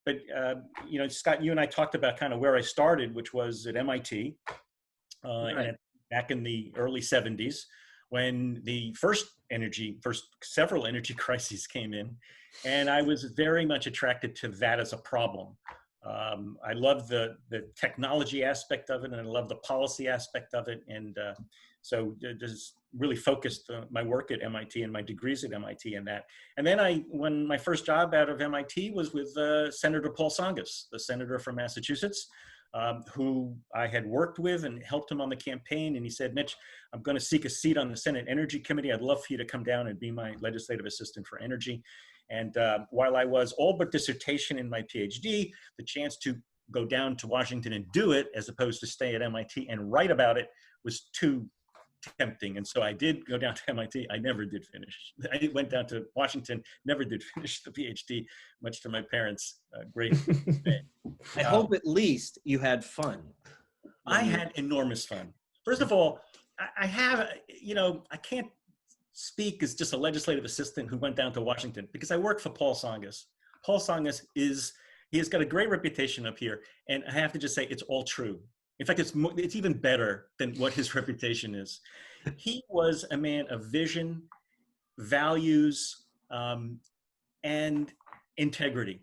but you know, Scott, you and I talked about kind of where I started, which was at MIT, and back in the early 70s, when the first several energy crises came in, and I was very much attracted to that as a problem. I love the technology aspect of it, and I love the policy aspect of it, and so just really focused my work at MIT and my degrees at MIT in that. And then when my first job out of MIT was with Senator Paul Tsongas, the senator from Massachusetts, who I had worked with and helped him on the campaign. And he said, Mitch, I'm going to seek a seat on the Senate Energy Committee. I'd love for you to come down and be my legislative assistant for energy. And while I was all but dissertation in my PhD, the chance to go down to Washington and do it, as opposed to stay at MIT and write about it, was too tempting. And so I did go down to MIT. I never did finish. I went down to Washington, never did finish the PhD, much to my parents' great I hope at least you had fun. I had enormous fun. First of all, I have, you know, I can't speak as just a legislative assistant who went down to Washington, because I work for Paul Tsongas. Paul Tsongas he has got a great reputation up here. And I have to just say, it's all true. In fact, it's even better than what his reputation is. He was a man of vision, values, and integrity.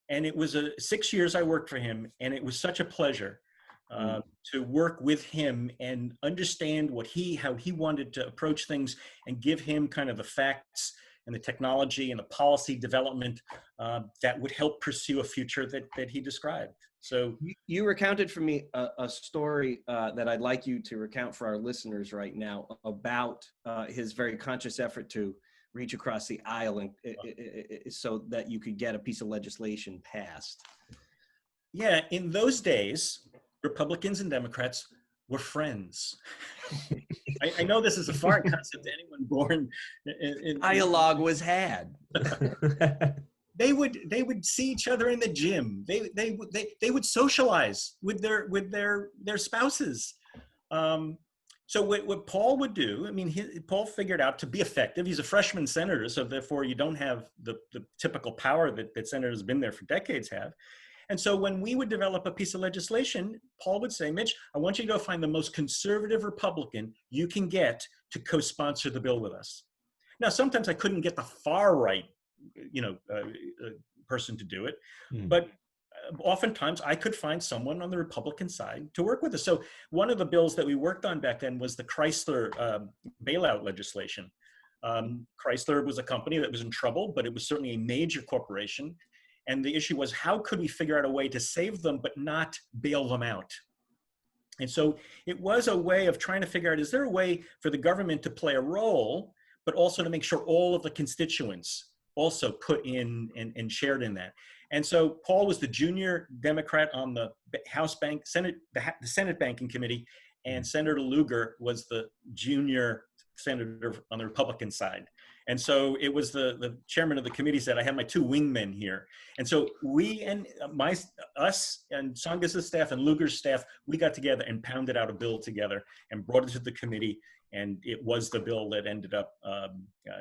And it was 6 years I worked for him, and it was such a pleasure to work with him and understand how he wanted to approach things, and give him kind of the facts and the technology and the policy development that would help pursue a future that he described. So you recounted for me a story that I'd like you to recount for our listeners right now about his very conscious effort to reach across the aisle and so that you could get a piece of legislation passed. Yeah, in those days, Republicans and Democrats were friends. I know this is a foreign concept to anyone born in dialogue was had. They would see each other in the gym. They would socialize with their spouses. So what Paul would do, I mean, Paul figured out to be effective. He's a freshman senator, so therefore you don't have the typical power that senators have been there for decades have. And so when we would develop a piece of legislation, Paul would say, Mitch, I want you to go find the most conservative Republican you can get to co-sponsor the bill with us. Now, sometimes I couldn't get the far right, person to do it, but oftentimes I could find someone on the Republican side to work with us. So one of the bills that we worked on back then was the Chrysler bailout legislation. Chrysler was a company that was in trouble, but it was certainly a major corporation. And the issue was, how could we figure out a way to save them but not bail them out? And so it was a way of trying to figure out, is there a way for the government to play a role, but also to make sure all of the constituents also put in and shared in that. And so Paul was the junior Democrat on the the Senate Banking Committee, and Senator Lugar was the junior senator on the Republican side. And so it was the chairman of the committee said, I have my two wingmen here. And so we and us and Tsongas' staff and Lugar's staff, we got together and pounded out a bill together and brought it to the committee. And it was the bill that ended up,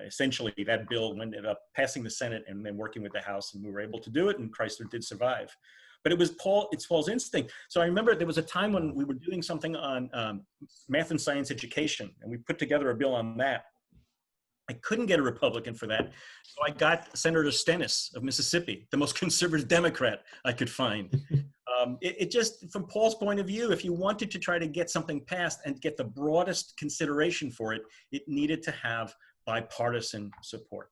essentially that bill ended up passing the Senate and then working with the House, and we were able to do it, and Chrysler did survive. But it's Paul's instinct. So I remember there was a time when we were doing something on math and science education, and we put together a bill on that. I couldn't get a Republican for that, so I got Senator Stennis of Mississippi, the most conservative Democrat I could find. It just, from Paul's point of view, if you wanted to try to get something passed and get the broadest consideration for it, it needed to have bipartisan support.